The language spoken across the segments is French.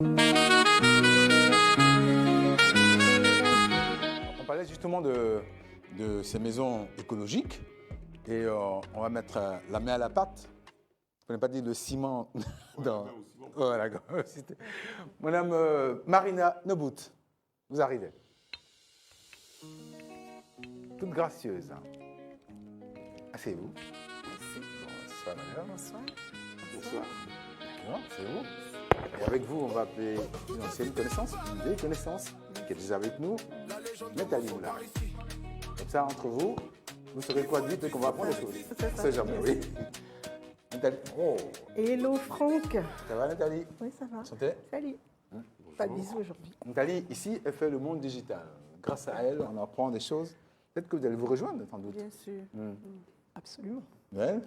On parlait justement de ces maisons écologiques et on va mettre la main à la pâte. On n'a pas dit le ciment dans... Oh, d'accord. Madame Marina Nebout, vous arrivez. Toute gracieuse. Hein. Asseyez-vous. Merci. Bonsoir, madame. Bonsoir. Bonsoir. D'accord, asseyez-vous. Et avec vous, on va appeler une ancienne connaissance, une vieille connaissance qui est déjà avec nous. Nathalie Moula. Comme ça, entre vous, vous saurez quoi dire et qu'on va apprendre des choses. C'est jamais, oui. Nathalie. Oh. Hello Franck. Ça va, Nathalie? Oui, ça va. Santé? Salut. Pas de bisous aujourd'hui. Nathalie, ici, elle fait le monde digital. Grâce à elle, on apprend des choses. Peut-être que vous allez vous rejoindre, sans doute. Bien sûr. Absolument. Elle,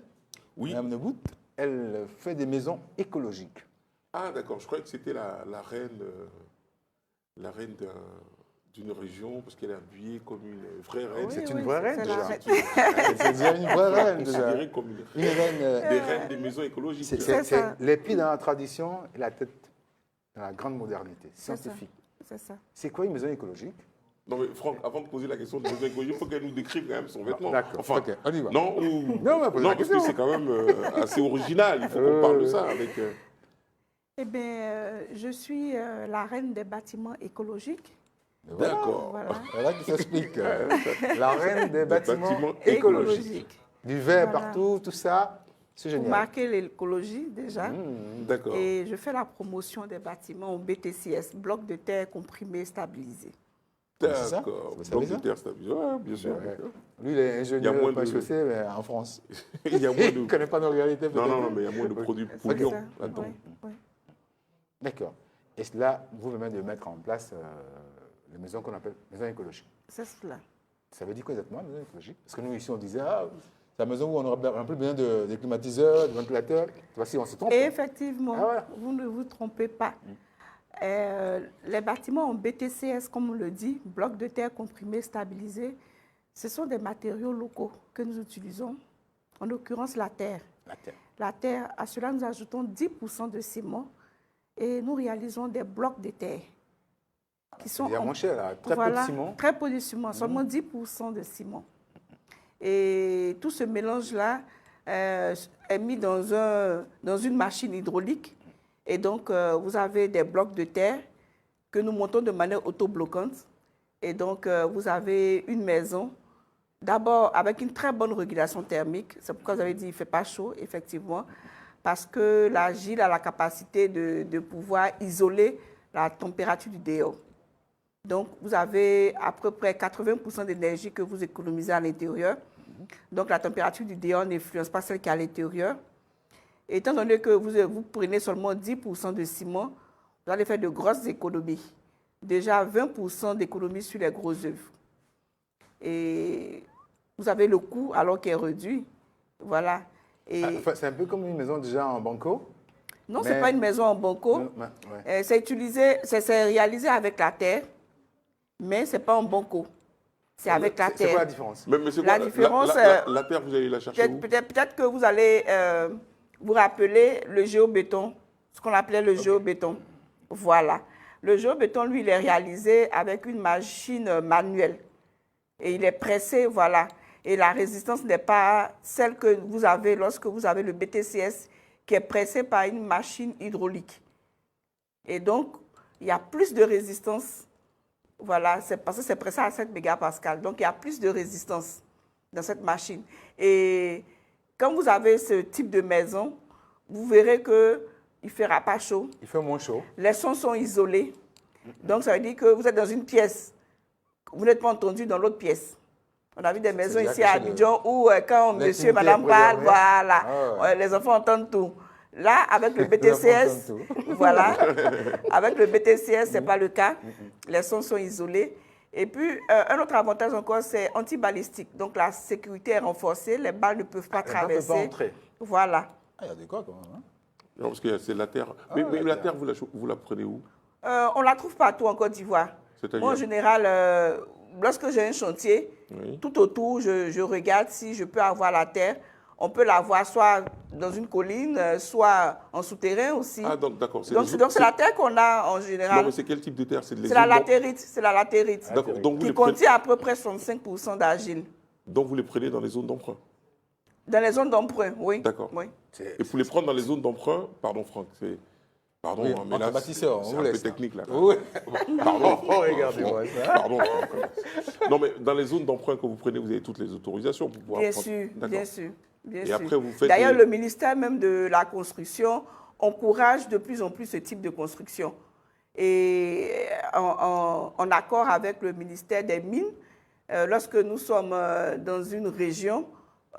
Oui. Madame Nebout, elle fait des maisons écologiques. Ah, d'accord. Je croyais que c'était la reine d'une région, parce qu'elle est habillée comme une vraie reine. Oui, C'est oui, une vraie reine, c'est la déjà. reine. C'est déjà une vraie reine, déjà. Considérée comme Une reine. des reines des maisons écologiques. C'est ça. les pieds dans la tradition et la tête dans la grande modernité C'est ça. scientifique. C'est ça. C'est quoi une maison écologique? Non, mais Franck, avant de poser la question de maison écologique, il faut qu'elle nous décrive quand même son vêtement. D'accord, Enfin, ok, on y va. non, Non, on va poser la parce que question. c'est quand même assez original. Il faut qu'on parle de ça avec... Eh bien, je suis la reine des bâtiments écologiques. D'accord. Voilà. Voilà qui s'explique. La reine des bâtiments bâtiments écologiques. Du verre Voilà. partout, tout ça, c'est Pour génial. marquer l'écologie déjà. D'accord. Et je fais la promotion des bâtiments au BTCS, bloc de terre comprimé stabilisé. c'est ça? D'accord. Vous savez Donc, ça? de terre stabilisée. Ouais, bien sûr. Ouais. d'accord. Lui, il est Il y a ingénieur moins pas de- chaussée, mais en France. Il y a moins Il ne de... connaît pas nos réalités. Non, peut-être. non, mais il y a moins de produits C'est polluants ça. là-dedans. Ouais, ouais. D'accord. Et cela vous permet de mettre en place les maisons qu'on appelle maisons écologiques. C'est cela. Ça veut dire quoi exactement, maison écologique? Parce que nous, ici, on disait, ah, c'est la maison où on aura un peu besoin de climatiseurs, de ventilateurs. Voici, on se trompe. Et effectivement, Ah, voilà. vous ne vous trompez pas. Les bâtiments en BTCS, comme on le dit, blocs de terre comprimés stabilisés, ce sont des matériaux locaux que nous utilisons, en l'occurrence la terre. La terre. La terre, à cela nous ajoutons 10% de ciment et nous réalisons des blocs de terre qui sont C'est moins cher, là. Très peu de ciment. Très peu de ciment, seulement 10% de ciment. Et tout ce mélange-là est mis dans une machine hydraulique. Et donc, vous avez des blocs de terre que nous montons de manière autobloquante. Et donc, vous avez une maison, d'abord avec une très bonne régulation thermique. C'est pourquoi vous avez dit qu'il ne fait pas chaud, effectivement, parce que l'argile a la capacité de pouvoir isoler la température du dehors. Donc, vous avez à peu près 80% d'énergie que vous économisez à l'intérieur. Donc, la température du dehors n'influence pas celle qui est à l'intérieur. Et étant donné que vous prenez seulement 10% de ciment, vous allez faire de grosses économies. Déjà 20% d'économies sur les grosses œuvres. Et vous avez le coût alors qu'il est réduit. Voilà. Et Enfin, c'est un peu comme une maison déjà en banco. non, ce mais- n'est pas une maison en banco. Ouais. C'est réalisé avec la terre, mais ce n'est pas en banco. C'est avec la C'est quoi la terre. différence? Mais c'est La quoi, différence, la terre, vous allez la chercher où? Peut-être que vous allez vous rappeler le géobéton, ce qu'on appelait le géobéton. Voilà. Le géobéton, lui, il est réalisé avec une machine manuelle. Et il est pressé, voilà. Et la résistance n'est pas celle que vous avez lorsque vous avez le BTCS qui est pressé par une machine hydraulique. Et donc, il y a plus de résistance. Voilà, c'est parce que c'est pressé à 7 mégapascales. Donc, il y a plus de résistance dans cette machine. Et quand vous avez ce type de maison, vous verrez qu'il ne fera pas chaud. Il fait moins chaud. Les sons sont isolés. Donc, ça veut dire que vous êtes dans une pièce. Vous n'êtes pas entendu dans l'autre pièce. On a vu des maisons déjà ici à quelque chose de- Abidjan où quand monsieur et L'intimité madame est parlent, préservée. voilà, Ah ouais. les enfants entendent tout. Là, avec le Les enfants BTCS, entendent voilà, avec le BTCS, ce n'est pas le cas. Les sons sont isolés. Et puis, un autre avantage encore, c'est anti-balistique. Donc, la sécurité est renforcée, les balles ne peuvent pas Les balles ne peuvent pas traverser. entrer. Voilà. Ah, il y a de quoi quand même. Hein? Non, parce que c'est la terre. Mais la terre, vous la prenez où? On la trouve partout en Côte d'Ivoire. C'est-à-dire? Moi, en général, lorsque j'ai un chantier, Oui. tout autour, je regarde si je peux avoir la terre. on peut l'avoir soit dans une colline, soit en souterrain aussi. Ah, donc d'accord. Donc c'est la terre qu'on a en général. Non, mais c'est quel type de terre? C'est la latérite. C'est la latérite. D'accord. Donc vous qui les prenez... contient à peu près 65% d'argile. Donc vous les prenez dans les zones d'emprunt? Dans les zones d'emprunt, oui. D'accord. Oui. Et pour les prendre dans les zones d'emprunt, pardon Franck, c'est... Pardon, Oui, mais là, bâtisseur, c'est on un vous peu laisse. technique là. Oui. Pardon. Oh, regardez-moi ça. Pardon. Non, mais dans les zones d'emprunt que vous prenez, vous avez toutes les autorisations pour pouvoir Bien prendre. sûr, D'accord. bien sûr. Bien Et sûr. après, vous faites D'ailleurs, des- le ministère même de la construction encourage de plus en plus ce type de construction. Et en accord avec le ministère des Mines, lorsque nous sommes dans une région,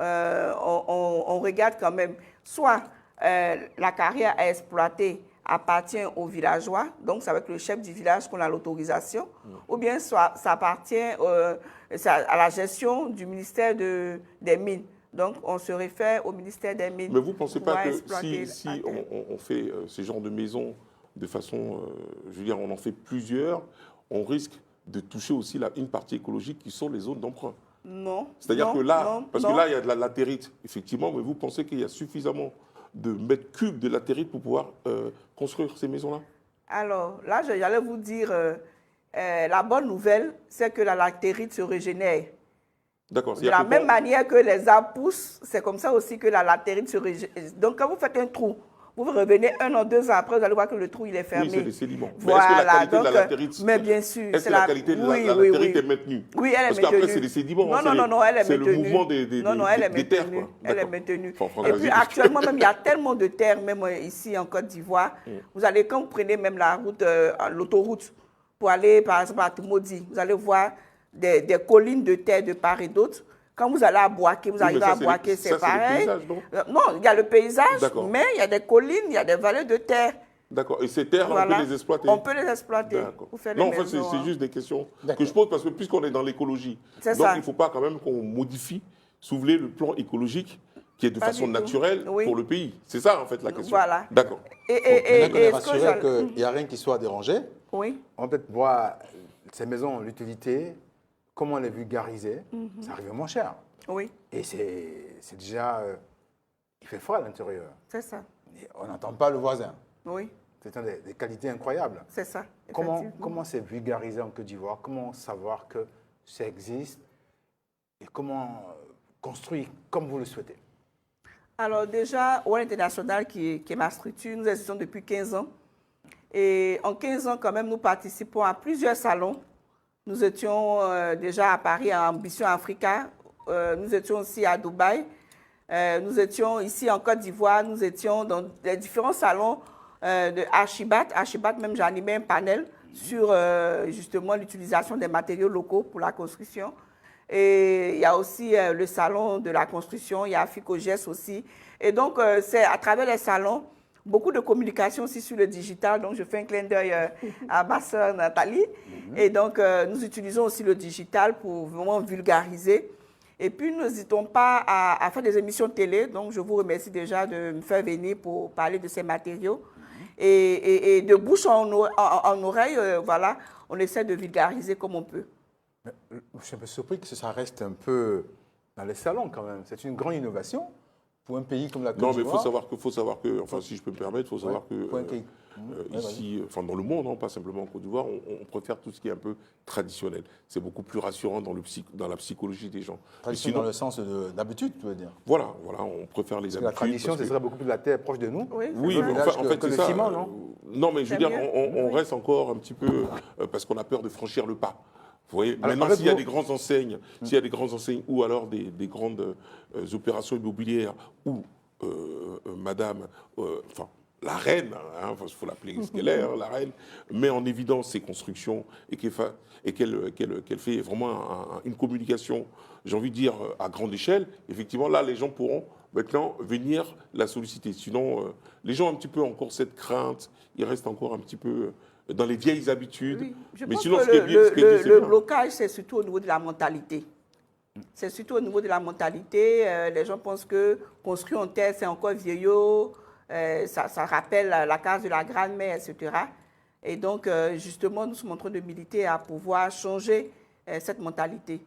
on regarde quand même soit la carrière à exploiter appartient aux villageois, donc c'est avec le chef du village qu'on a l'autorisation, ou bien soit ça appartient à la gestion du ministère des Mines. Donc on se réfère au ministère des Mines. Mais vous ne pensez pour pas que exploiter si la terre. on fait ces genres de maisons de façon, je veux dire, on en fait plusieurs, on risque de toucher aussi une partie écologique qui sont les zones d'emprunt? Non. C'est-à-dire non, que là, non, parce non. que là, il y a de la latérite, effectivement, mais vous pensez qu'il y a suffisamment de mètres cubes de latérite pour pouvoir construire ces maisons-là? Alors là, j'allais vous dire, la bonne nouvelle, c'est que la latérite se régénère. D'accord. De la même manière que les arbres poussent, c'est comme ça aussi que la latérite se régénère. Donc quand vous faites un trou, vous revenez 1 an, 2 ans après, vous allez voir que le trou il est fermé. Oui, c'est des sédiments. Voilà, Mais est-ce que la qualité donc, de la latérite, mais bien sûr, est-ce que la qualité de la latérite est maintenue? Oui, elle est Parce maintenue. qu'après, c'est des sédiments. Non, elle est c'est maintenue. le mouvement des terres. Quoi. Elle est D'accord. maintenue. Enfin, Et puis actuellement, même, il y a tellement de terres, même ici en Côte d'Ivoire. Vous allez, quand vous prenez même la route, l'autoroute, pour aller par exemple à Tumodi, vous allez voir des collines de terre de part et d'autre. Quand vous allez à Boaké, vous arrivez à Boaké, c'est pareil. Non, il y a le paysage, mais il y a des collines, il y a des vallées de terre. D'accord. Et ces terres, Voilà. on peut les exploiter? On peut les exploiter. D'accord. Pour faire Non, en des fait, maisons, c'est hein. juste des questions que je pose parce que puisqu'on est dans l'écologie, C'est donc ça. il ne faut pas quand même qu'on modifie, si vous voulez, le plan écologique qui est de Pas façon du tout. naturelle Oui. pour le pays. C'est ça, en fait, la question. Voilà. D'accord. Maintenant qu'on est ce que rassuré j'allais- qu'il n'y a rien qui soit dérangé, Oui. On peut peut-être voir ces maisons, l'utilité, comment les vulgariser. Ça arrive moins cher. Oui, Et c'est déjà... il fait froid à l'intérieur. c'est ça. Et on on entend n'entend pas le voisin. Oui, c'est des qualités incroyables. c'est ça. Comment effectivement. c'est vulgarisé en Côte d'Ivoire? Comment savoir que ça existe? Et comment construire comme vous le souhaitez? Alors déjà, One International, qui est ma structure, nous existons depuis 15 ans. Et en 15 ans, quand même, nous participons à plusieurs salons. Nous étions déjà à Paris, à Ambition Africa. Nous étions aussi à Dubaï. Nous étions ici en Côte d'Ivoire. Nous étions dans les différents salons de Archibat. Archibat, même, j'ai animé un panel sur justement l'utilisation des matériaux locaux pour la construction. Et il y a aussi le salon de la construction, il y a Ficogest aussi. Et donc, c'est à travers les salons, beaucoup de communication aussi sur le digital. Donc, je fais un clin d'œil à ma sœur Nathalie. Et donc, nous utilisons aussi le digital pour vraiment vulgariser. Et puis, nous n'hésitons pas à faire des émissions de télé. Donc, je vous remercie déjà de me faire venir pour parler de ces matériaux. Et de bouche en oreille, voilà, on essaie de vulgariser comme on peut. Mais, je suis un peu surpris que ça reste un peu dans les salons quand même. C'est une grande innovation pour un pays comme la Côte Non, mais il d'Ivoire. faut savoir que, enfin, si je peux me permettre, il faut savoir que pour un pays. ici, enfin, dans le monde, hein, pas simplement en Côte d'Ivoire, on préfère tout ce qui est un peu traditionnel. C'est beaucoup plus rassurant dans la psychologie des gens. Tradition sinon- dans le sens d'habitude, tu veux dire. Voilà, on préfère les Parce que la habitudes. tradition, parce ce que- serait beaucoup plus de la terre proche de nous. Oui, Oui, c'est mais ça. village en fait, que c'est le ça. ciment, non Non, mais je veux C'est dire, mieux. on reste encore un petit peu, parce qu'on a peur de franchir le pas. Vous voyez, Alors, maintenant, en fait, s'il y a vous- des grandes enseignes, s'il y a des grandes enseignes ou alors des grandes opérations immobilières où madame, enfin, la reine, il faut l'appeler ce qu'elle est, hein, la reine, met en évidence ses constructions et qu'elle fait vraiment une communication, j'ai envie de dire, à grande échelle, effectivement, là, les gens pourront maintenant venir la solliciter. Sinon, les gens ont un petit peu encore cette crainte, ils restent encore un petit peu dans les vieilles habitudes. Oui, je Mais pense sinon, que ce qui est bien, c'est le bien. blocage, c'est surtout au niveau de la mentalité. C'est surtout au niveau de la mentalité. Les gens pensent que construire en terre, c'est encore vieillot, ça rappelle la case de la grand-mère, etc. Et donc, justement, nous sommes en train de militer à pouvoir changer cette mentalité.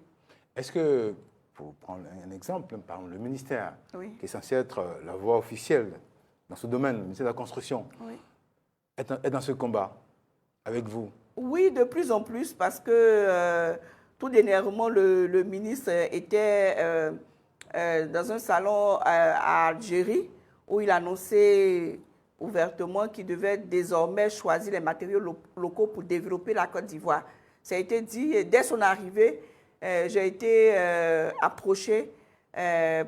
Est-ce que pour prendre un exemple, par exemple, le ministère, Oui. qui est censé être la voix officielle dans ce domaine, le ministère de la Construction, Oui. est dans ce combat avec vous. Oui, de plus en plus, parce que tout dernièrement, le ministre était dans un salon à Algérie où il annonçait ouvertement qu'il devait désormais choisir les matériaux locaux pour développer la Côte d'Ivoire. Ça a été dit, et dès son arrivée, j'ai été approchée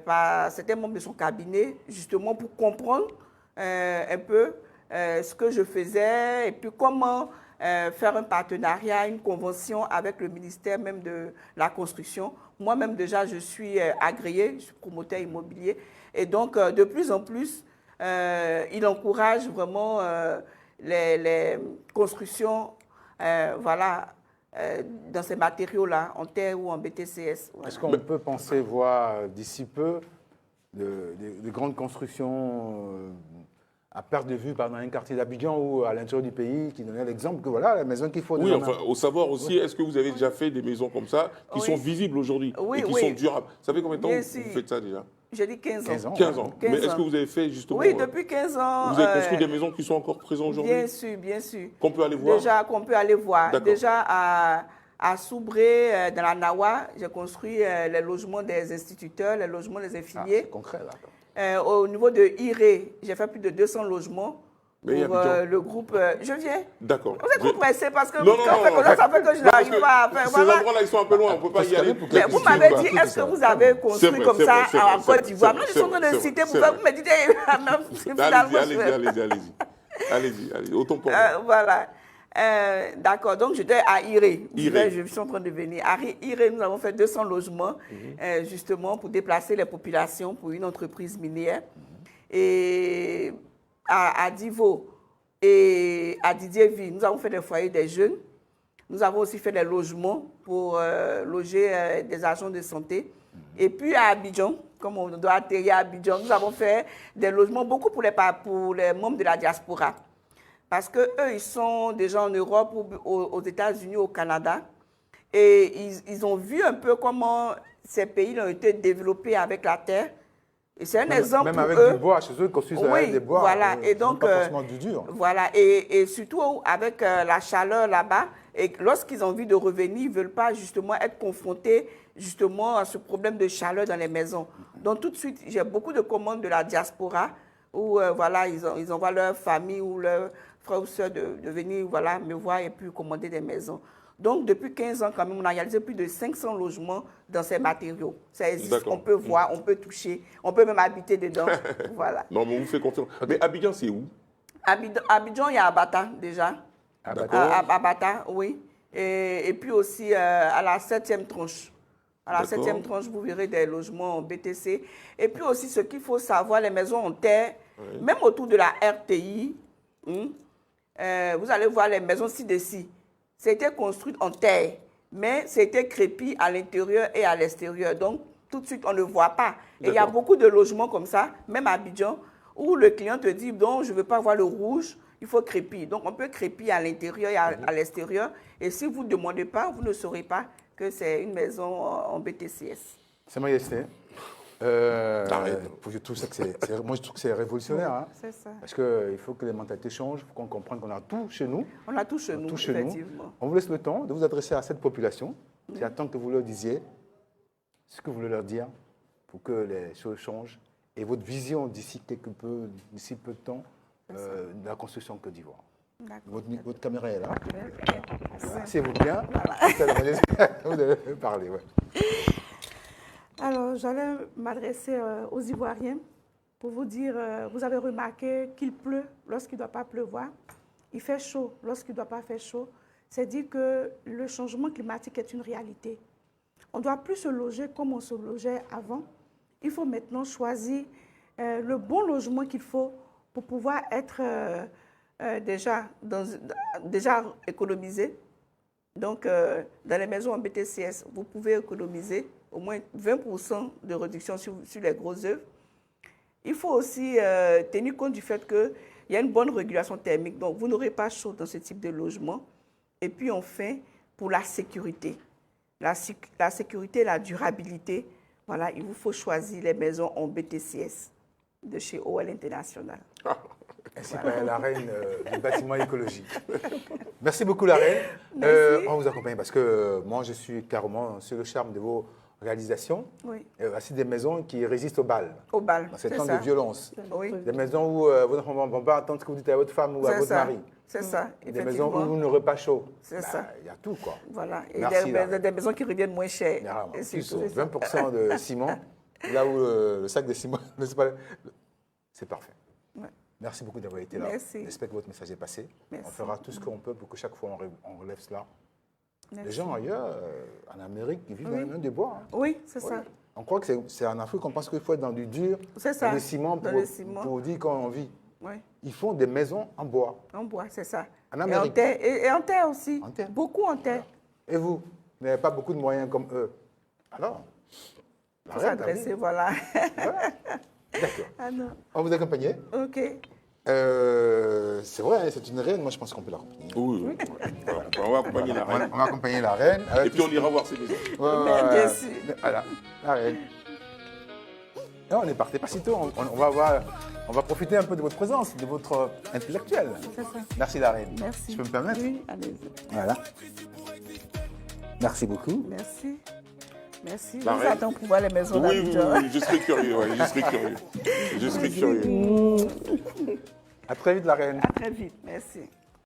par certains membres de son cabinet, justement pour comprendre un peu ce que je faisais et puis comment faire un partenariat, une convention avec le ministère même de la Construction. Moi-même déjà, je suis agréée, je suis promoteur immobilier. Et donc, de plus en plus, il encourage vraiment les constructions voilà, dans ces matériaux-là, en terre ou en BTCS. Voilà. Est-ce qu'on peut penser voir d'ici peu de grandes constructions à perte de vue dans un quartier d'Abidjan ou à l'intérieur du pays qui donnait l'exemple que voilà, la maison qu'il faut. Oui, enfin, au savoir aussi, est-ce que vous avez déjà fait des maisons comme ça qui sont visibles aujourd'hui Oui, et qui oui. sont durables? Ça fait combien de temps Bien que vous sûr. faites ça déjà? J'ai dit 15 ans. 15 ans. 15 ans. 15 Mais est-ce ans. que vous avez fait justement... Oui, depuis 15 ans. vous avez construit des maisons qui sont encore présentes aujourd'hui? Bien sûr, bien sûr. Qu'on peut aller voir? Déjà, qu'on peut aller voir. D'accord. Déjà, à Soubré, dans la Nawa, j'ai construit les logements des instituteurs, les logements des Ah, infirmiers. c'est concret là. Au niveau de Iré, j'ai fait plus de 200 logements Mais pour Abidjan. le groupe. Je viens. D'accord. Vous êtes trop pressé parce que Non, quand on fait comme ça fait que je Non, parce n'arrive que pas à faire. Ces Voilà. endroits-là, ils sont un peu loin, on ne peut pas y aller. Mais vous m'avez dit, est-ce que vous avez construit vrai, comme c'est ça vrai, c'est vrai, en Côte c'est d'Ivoire? vrai, Moi, je c'est suis en train vrai, de c'est citer, vrai, vous me dites, finalement, Allez-y, autant pour moi. voilà. D'accord, donc j'étais à Iré. Iré. Je suis en train de venir. À Iré, nous avons fait 200 logements, justement, pour déplacer les populations pour une entreprise minière. Et à Divo et à Didierville, nous avons fait des foyers des jeunes. Nous avons aussi fait des logements pour loger des agents de santé. Et puis à Abidjan, comme on doit atterrir à Abidjan, nous avons fait des logements beaucoup pour les membres de la diaspora. Parce qu'eux, ils sont déjà en Europe, aux États-Unis, au Canada. Et ils ont vu un peu comment ces pays ont été développés avec la terre. Et c'est un exemple Même pour avec eux. du bois, chez eux, construisent avec des bois. Voilà. Et donc, pas forcément du dur. voilà. Et surtout avec la chaleur là-bas. Et lorsqu'ils ont envie de revenir, ils ne veulent pas justement être confrontés justement à ce problème de chaleur dans les maisons. Donc tout de suite, j'ai beaucoup de commandes de la diaspora où voilà, ils envoient leur famille ou leurs frères ou sœurs de venir voilà, me voir et puis commander des maisons. Donc depuis 15 ans, quand même, on a réalisé plus de 500 logements dans ces matériaux. Ça existe, on peut voir, on peut toucher, on peut même habiter dedans. Voilà. Non, mais on vous fait confiance. Mais Abidjan, c'est où? Abidjan, il y a Abata déjà. D'accord. Abata, oui. Et puis aussi à la 7e tranche. À la 7e tranche, vous verrez des logements en BTC. Et puis aussi, ce qu'il faut savoir, les maisons en terre, même autour de la RTI, vous allez voir les maisons ci-dessus. C'était construit en terre, mais c'était crépi à l'intérieur et à l'extérieur. Donc, tout de suite, on ne voit pas. Et il y a beaucoup de logements comme ça, même à Abidjan, où le client te dit, non, je ne veux pas voir le rouge, il faut crépi. Donc, on peut crépi à l'intérieur et à l'extérieur. Et si vous ne demandez pas, vous ne saurez pas que c'est une maison en BTCS. C'est Majesté. Je trouve que c'est révolutionnaire. Hein, c'est ça. Parce qu'il faut que les mentalités changent, il faut qu'on comprenne qu'on a tout chez nous. On a tout chez nous, effectivement. On vous laisse le temps de vous adresser à cette population. J'attends que vous leur disiez ce que vous voulez leur dire pour que les choses changent. Et votre vision d'ici peu de temps de la construction en Côte d'Ivoire. Votre caméra est là. Asseyez-vous bien. Vous devez parler. Ouais. Alors, j'allais m'adresser aux Ivoiriens pour vous dire, vous avez remarqué qu'il pleut lorsqu'il ne doit pas pleuvoir, il fait chaud lorsqu'il ne doit pas faire chaud. C'est dire que le changement climatique est une réalité. On ne doit plus se loger comme on se logeait avant. Il faut maintenant choisir le bon logement qu'il faut pour pouvoir être déjà économisé. Donc, dans les maisons en BTCS, vous pouvez économiser au moins 20% de réduction sur les grosses œuvres. Il faut aussi tenir compte du fait qu'il y a une bonne régulation thermique, donc vous n'aurez pas chaud dans ce type de logement. Et puis enfin, pour la sécurité. La sécurité et la durabilité, Voilà, il vous faut choisir les maisons en BTCS de chez OL International. Ainsi que la reine du bâtiment écologique. Merci beaucoup, la reine. Merci. On va vous accompagner parce que moi, je suis carrément sur le charme de vos réalisations. Oui, Voici des maisons qui résistent au bal. au bal. Dans ces c'est temps ça. de violence. Oui, Des maisons où vos enfants ne vont pas entendre ce que vous dites à votre femme ou à c'est votre ça. mari. C'est ça, Des maisons où effectivement. vous n'aurez pas chaud. C'est ça. Il y a tout, quoi. Voilà, et Merci, là. des maisons qui reviennent moins chères. Carrément. Et Plus, surtout, 20% de ciment, là où le sac de ciment, c'est parfait. Ouais. Merci beaucoup d'avoir été là. Merci. J'espère que votre message est passé. Merci. On fera tout ce qu'on peut pour que chaque fois on relève cela. Les Merci. gens ailleurs, en Amérique, ils vivent Oui. dans des bois. hein. Oui, c'est Ouais. ça. On croit que c'est en Afrique qu'on pense qu'il faut être dans du dur, C'est ça. dans le ciment Dans pour, le ciment. pour dire qu'on vit. Oui, Ils font des maisons en bois. en bois, c'est ça. En Et en Amérique. terre, et en terre aussi. En terre. Beaucoup en terre. Et vous n'avez pas beaucoup de moyens comme eux. Alors, la Pour reine, t'as s'adresser, dit. voilà. D'accord. Ah non, On vous accompagne. ok. C'est vrai, hein, c'est une reine. Moi, je pense qu'on peut l'accompagner. Oui, oui. Voilà. On va accompagner la reine. On va accompagner la reine. Et puis on ira voir ses maisons. Bien sûr. Voilà, la reine. Et on est parti pas si tôt. On va profiter un peu de votre présence, de votre intellectuel. C'est ça. Merci la reine. Merci. Je peux me permettre? Oui, allez-y. Voilà. Merci beaucoup. Merci. Merci. La Nous reine. attendons pour voir les maisons Oui, oui, d'Abidjan. oui, je serais curieux. Ouais, je serais curieux. Je serais curieux. À très vite la reine. À très vite. Merci.